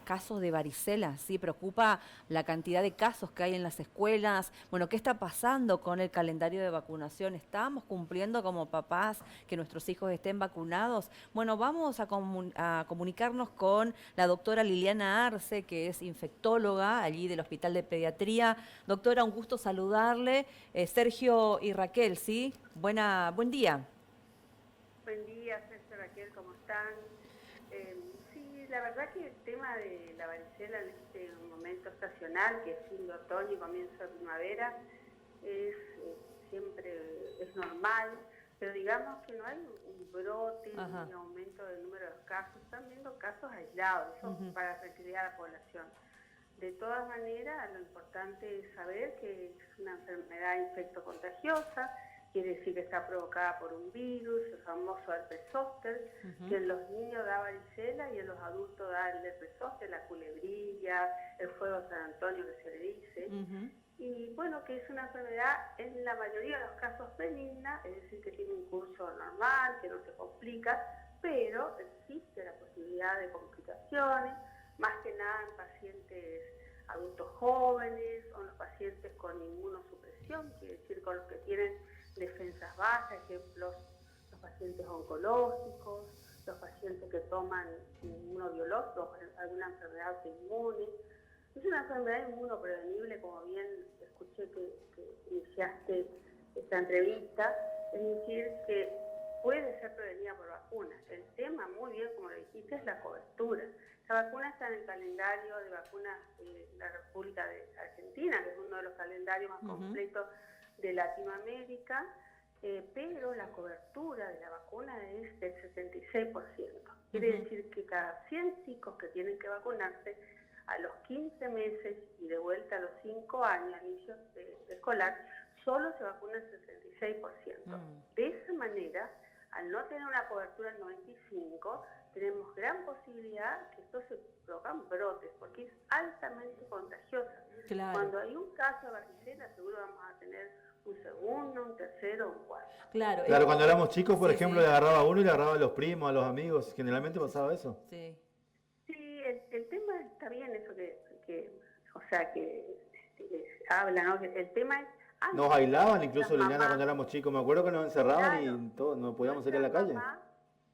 casos de varicela, ¿sí? Preocupa la cantidad de casos que hay en las escuelas. Bueno, ¿qué está pasando con el calendario de vacunación? ¿Estamos cumpliendo como papás que nuestros hijos estén vacunados? Bueno, vamos a comunicarnos con la doctora Liliana Arce, que es infectóloga allí del Hospital de Pediatría. Doctora, un gusto saludarle. Sergio y Raquel, ¿sí? Buen día. Buen día, Sergio, Raquel, ¿cómo están? Sí, la verdad que el tema de la varicela en este momento estacional, que es fin de otoño y comienzo de primavera, es siempre es normal, pero digamos que no hay un brote ni Ajá. un aumento del número de casos, están viendo casos aislados, eso Ujú. para tranquilidad a la población. De todas maneras, lo importante es saber que es una enfermedad infectocontagiosa, quiere decir que está provocada por un virus, el famoso herpes zóster, que Ujú. en los niños da varicela y en los adultos da el herpes zóster, la culebrilla, el fuego de San Antonio que se le dice. Ujú. Y bueno, que es una enfermedad en la mayoría de los casos benigna, es decir, que tiene un curso normal, que no se complica, pero existe la posibilidad de complicaciones, más que nada en pacientes adultos jóvenes o en los pacientes con inmunosupresión, quiere decir con los que tienen defensas bajas, ejemplos, los pacientes oncológicos, los pacientes que toman inmunobiológicos, alguna enfermedad autoinmune. Es una enfermedad inmunoprevenible, como bien escuché que iniciaste esta entrevista, es decir, que puede ser prevenida por vacunas. El tema, muy bien como lo dijiste, es la cobertura. La vacuna está en el calendario de vacunas de la República de Argentina, que es uno de los calendarios más Ujú. completos de Latinoamérica, pero la cobertura de la vacuna es del 76%. Quiere Ujú. decir que cada 100 chicos que tienen que vacunarse, a los 15 meses y de vuelta a los 5 años, al inicio de escolar, solo se vacuna el 66%. Mm. De esa manera, al no tener una cobertura del 95%, tenemos gran posibilidad que esto se provocan brotes, porque es altamente contagiosa. Claro, Cuando hay un caso de varicela, seguro vamos a tener un segundo, un tercero, un cuarto. claro. Claro, cuando éramos chicos, por Sí, ejemplo, le sí. agarraba a uno y le agarraba a los primos, a los amigos. Generalmente Sí, pasaba eso. sí. Sí, el tema está bien, eso o sea, que habla, ¿no? Que el tema es Nos antes, aislaban nuestras incluso, Liliana, mamás, cuando éramos chicos. Me acuerdo que nos encerraban claro, y todo, no podíamos salir a la nuestras calle. mamás,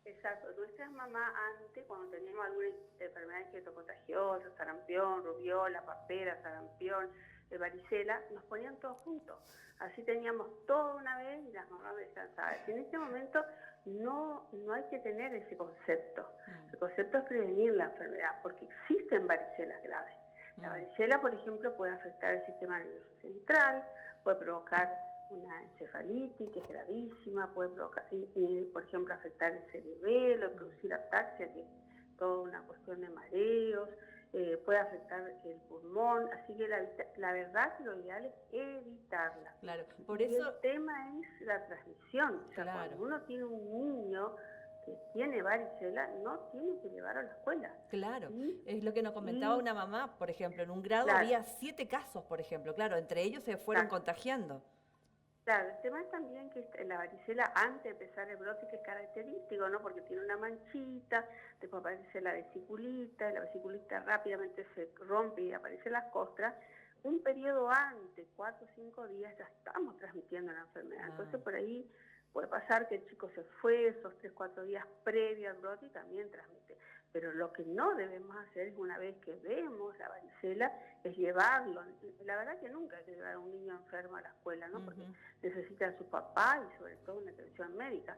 exacto, nuestras mamás antes, cuando teníamos alguna enfermedad infectocontagiosa, sarampión, rubiola, papera, sarampión, varicela, nos ponían todos juntos. Así teníamos todo una vez y las mamás descansaban. En este momento no hay que tener ese concepto. Mm. El concepto es prevenir la enfermedad, porque existen varicelas graves. La Mm. varicela, por ejemplo, puede afectar el sistema nervioso central, puede provocar una encefalitis que es gravísima, puede provocar, por ejemplo, afectar el cerebelo, producir ataxia, que es toda una cuestión de mareos, puede afectar el pulmón, así que la verdad que lo ideal es evitarla. Claro. Por Y el eso, tema es la transmisión, o sea, cuando claro, uno tiene un niño que tiene varicela, no tiene que llevar a la escuela. claro. Y, Es lo que nos comentaba y una mamá, por ejemplo, en un grado claro, había 7 casos, por ejemplo. Claro, entre ellos se fueron claro. contagiando. Claro, el tema es también que la varicela antes de empezar el brote, que es característico, ¿no? Porque tiene una manchita, después aparece la vesiculita, y la vesiculita rápidamente se rompe y aparecen las costras. Un periodo antes, 4 o 5 días, ya estamos transmitiendo la enfermedad. Ah. Entonces por ahí puede pasar que el chico se fue esos 3 4 días previo al brote y también transmite. Pero lo que no debemos hacer es, una vez que vemos la varicela, es llevarlo. La verdad que nunca hay que llevar a un niño enfermo a la escuela, ¿no? Porque Ujú. necesita a su papá y sobre todo una atención médica.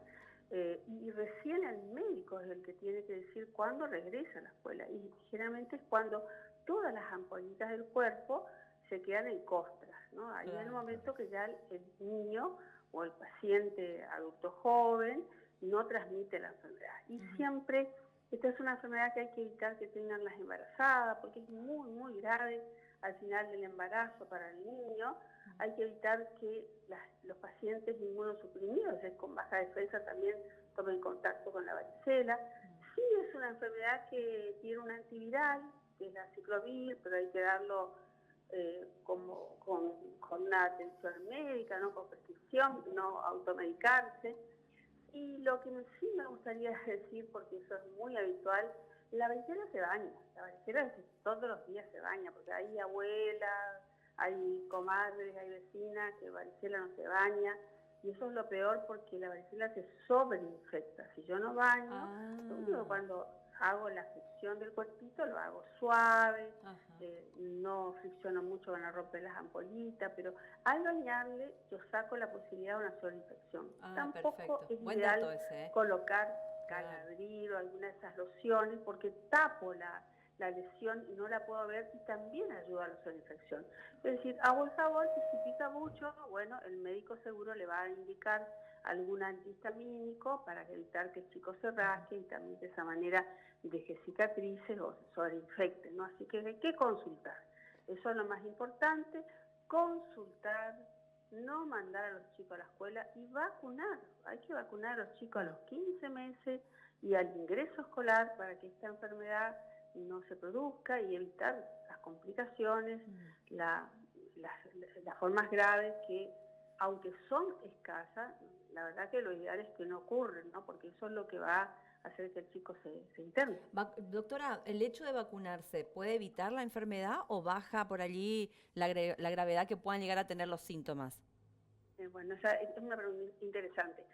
Y recién el médico es el que tiene que decir cuándo regresa a la escuela. Y generalmente es cuando todas las ampollitas del cuerpo se quedan en costras, ¿no? Ahí es el Claro. momento que ya el niño o el paciente adulto joven no transmite la enfermedad. Y Ujú. siempre, esta es una enfermedad que hay que evitar que tengan las embarazadas, porque es muy, muy grave al final del embarazo para el niño. Hay que evitar que los pacientes inmunosuprimidos, es decir, con baja defensa, también tomen contacto con la varicela. Sí es una enfermedad que tiene un antiviral, que es la ciclovir, pero hay que darlo con una atención médica, no con prescripción, no automedicarse. Y lo que sí me gustaría decir, porque eso es muy habitual, La varicela se baña, la varicela todos los días se baña, porque hay abuelas, hay comadres, hay vecinas que varicela no se baña, y eso es lo peor porque la varicela se sobreinfecta. Si yo no baño, lo único que cuando hago la fricción del cuerpito lo hago suave, no fricciono mucho con la ropa de las ampollitas, pero al bañarle yo saco la posibilidad de una sobreinfección. Tampoco perfecto. es Buen ideal dato ese, ¿eh? colocar Claro. Caladril o alguna de esas lociones porque tapo la lesión y no la puedo ver y también ayuda a la sobreinfección. Es decir, hago el jabón y si pica mucho, bueno, el médico seguro le va a indicar algún antihistamínico para evitar que el chico se rasque y también de esa manera deje cicatrices o se sobreinfecte, ¿no? Así que hay que consultar. Eso es lo más importante, consultar, no mandar a los chicos a la escuela y vacunar. Hay que vacunar a los chicos a los 15 meses y al ingreso escolar para que esta enfermedad no se produzca y evitar las complicaciones, las formas graves que, aunque son escasas, la verdad que lo ideal es que no ocurren, ¿no? Porque eso es lo que va a hacer que el chico se interne. Doctora, ¿el hecho de vacunarse puede evitar la enfermedad o baja por allí la gravedad que puedan llegar a tener los síntomas? Bueno, esa es una pregunta interesante.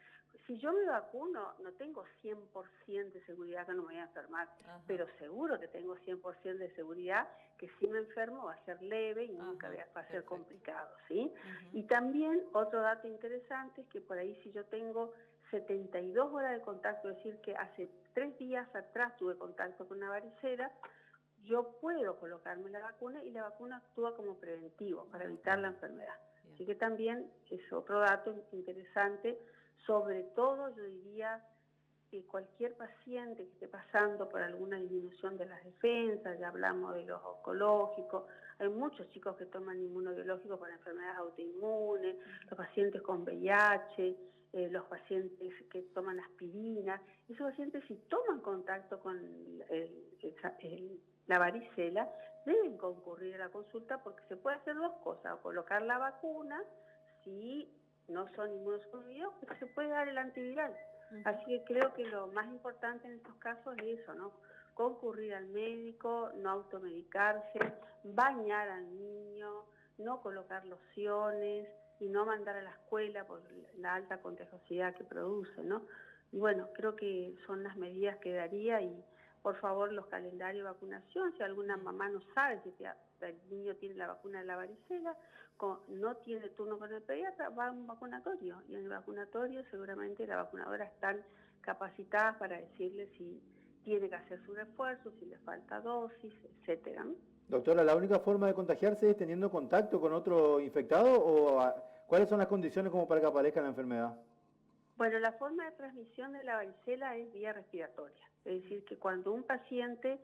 Si yo me vacuno, no tengo 100% de seguridad que no me voy a enfermar, pero seguro que tengo 100% de seguridad que si me enfermo va a ser leve y nunca va a ser complicado, ¿sí? Y también otro dato interesante es que por ahí si yo tengo 72 horas de contacto, es decir, que hace 3 días atrás tuve contacto con una varicela, yo puedo colocarme la vacuna y la vacuna actúa como preventivo para evitar la enfermedad. Así que también es otro dato interesante, sobre todo yo diría que cualquier paciente que esté pasando por alguna disminución de las defensas, ya hablamos de los oncológicos, hay muchos chicos que toman inmunobiológicos para enfermedades autoinmunes, los pacientes con VIH, los pacientes que toman aspirina, esos pacientes si toman contacto con la varicela, deben concurrir a la consulta porque se puede hacer dos cosas, o colocar la vacuna, si no son inmunosuprimidos, pero se puede dar el antiviral. Así que creo que lo más importante en estos casos es eso, ¿no? Concurrir al médico, no automedicarse, bañar al niño, no colocar lociones y no mandar a la escuela por la alta contagiosidad que produce, ¿no? Y bueno, creo que son las medidas que daría y por favor los calendarios de vacunación, si alguna mamá no sabe si el niño tiene la vacuna de la varicela, no tiene turno con el pediatra, va a un vacunatorio y en el vacunatorio seguramente las vacunadoras están capacitadas para decirle si tiene que hacer su refuerzo, si le falta dosis, etcétera. Doctora, ¿la única forma de contagiarse es teniendo contacto con otro infectado o cuáles son las condiciones como para que aparezca la enfermedad? Bueno, la forma de transmisión de la varicela es vía respiratoria, es decir, que cuando un paciente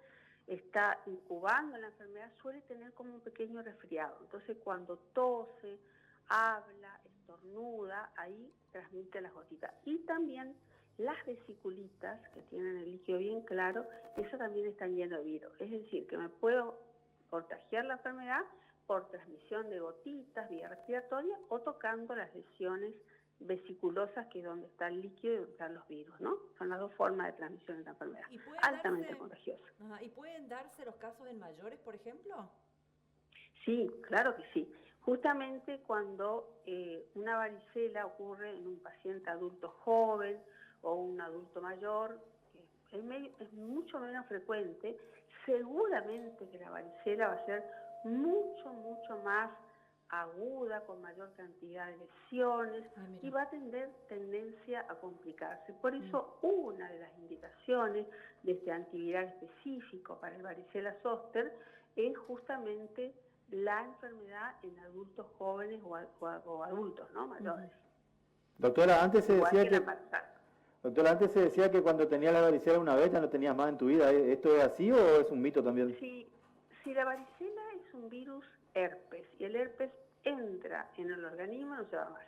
está incubando la enfermedad suele tener como un pequeño resfriado, entonces cuando tose, habla, estornuda, ahí transmite las gotitas. Y también las vesiculitas, que tienen el líquido bien claro, eso también están llenas de virus, es decir, que me puedo contagiar la enfermedad por transmisión de gotitas vía respiratoria o tocando las lesiones vesiculosas, que es donde está el líquido y donde están los virus, ¿no? Son las dos formas de transmisión de la enfermedad, altamente contagiosa. ¿Y pueden darse los casos en mayores, por ejemplo? Sí, claro que sí. Justamente cuando una varicela ocurre en un paciente adulto joven o un adulto mayor, es mucho menos frecuente, seguramente que la varicela va a ser mucho más aguda, con mayor cantidad de lesiones y va a tener tendencia a complicarse. Por eso una de las indicaciones de este antiviral específico para el varicela zoster es justamente la enfermedad en adultos jóvenes o adultos, ¿no? Mayores. Doctora, antes se Igual decía que la embarazada. Doctora, antes se decía que cuando tenías la varicela una vez ya no tenías más en tu vida. ¿Esto es así o es un mito también? Si la varicela es un virus herpes y el herpes entra en el organismo, no se va más,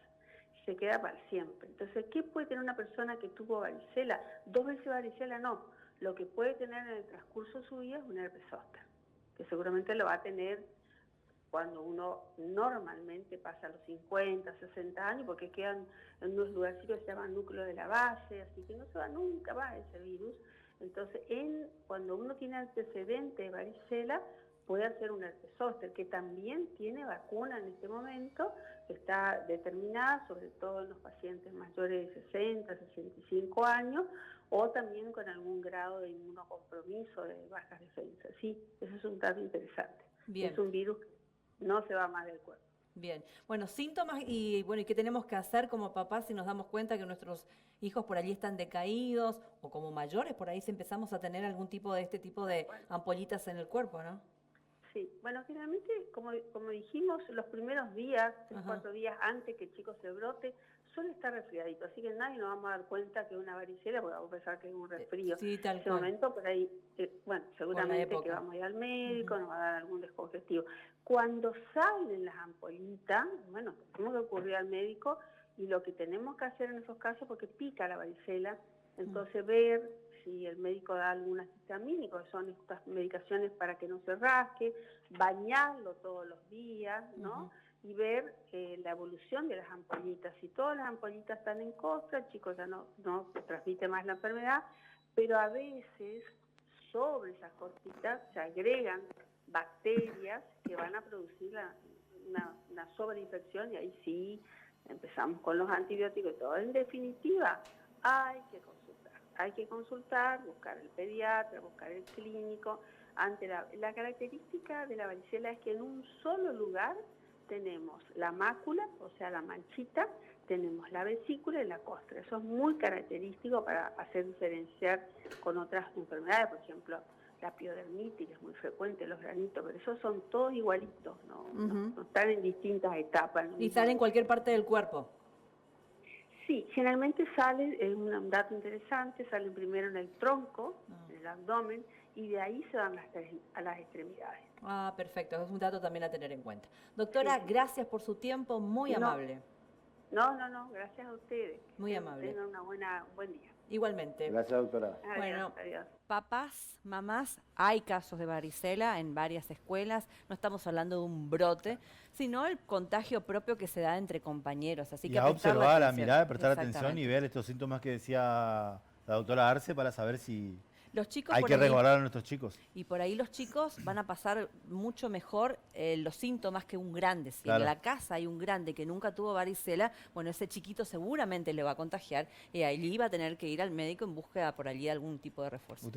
se queda para siempre. Entonces, ¿qué puede tener una persona que tuvo varicela? 2 veces varicela no. Lo que puede tener en el transcurso de su vida es un herpes zóster, que seguramente lo va a tener cuando uno normalmente pasa los 50, 60 años, porque quedan en unos lugarcitos que se llaman núcleo de la base, así que no se va nunca más ese virus, Entonces, cuando uno tiene antecedente de varicela, puede hacer un herpes zóster, que también tiene vacuna en este momento, está determinada sobre todo en los pacientes mayores de 60, 65 años, o también con algún grado de inmunocompromiso, de bajas defensas. Sí, eso es un dato interesante. Bien. Es un virus que no se va más del cuerpo. Bien, bueno, síntomas y bueno, ¿y qué tenemos que hacer como papás si nos damos cuenta que nuestros hijos por allí están decaídos o como mayores por ahí si empezamos a tener algún tipo de este tipo de ampollitas en el cuerpo, ¿no? Sí, bueno, generalmente, como dijimos, los primeros días, 3, Ajá. 4 días antes que el chico se brote, suele estar resfriadito, así que nadie nos vamos a dar cuenta que es una varicela, porque vamos a pensar que es un resfrío. Sí, tal En ese cual. momento, por ahí, bueno, seguramente que vamos a ir al médico, nos va a dar algún descongestivo. Cuando salen las ampollitas, bueno, tenemos que ocurrir al médico, y lo que tenemos que hacer en esos casos, porque pica la varicela, entonces ver si el médico da algún antihistamínico, que son estas medicaciones para que no se rasque, bañarlo todos los días, ¿no? Y ver la evolución de las ampollitas. Si todas las ampollitas están en contra, el chico ya no transmite más la enfermedad, pero a veces sobre esas cortitas se agregan bacterias que van a producir una sobreinfección, y ahí sí empezamos con los antibióticos y todo. En definitiva, hay que consultar, buscar el pediatra, buscar el clínico. La característica de la varicela es que en un solo lugar tenemos la mácula, o sea, la manchita, tenemos la vesícula y la costra. Eso es muy característico para hacer diferenciar con otras enfermedades, por ejemplo, la piodermitis, que es muy frecuente, los granitos, pero esos son todos igualitos, no están en distintas etapas. Y sale en cualquier parte del cuerpo. Sí, generalmente salen, es un dato interesante, salen primero en el tronco, en el abdomen, y de ahí se van a las extremidades. Ah, perfecto, es un dato también a tener en cuenta. Doctora, sí. Gracias por su tiempo, muy amable. No, gracias a ustedes. Muy amable. Tengan un buen día. Igualmente. Gracias, doctora. Adiós, bueno, adiós. Papás, mamás, hay casos de varicela en varias escuelas. No estamos hablando de un brote, sino el contagio propio que se da entre compañeros. Así y que a observar, a mirar, prestar Exactamente. atención y ver estos síntomas que decía la doctora Arce para saber si los chicos hay que resguardar a nuestros chicos. Y por ahí los chicos van a pasar mucho mejor los síntomas que un grande. Si claro. en la casa hay un grande que nunca tuvo varicela, bueno, ese chiquito seguramente le va a contagiar y ahí va a tener que ir al médico en búsqueda por allí de algún tipo de refuerzo.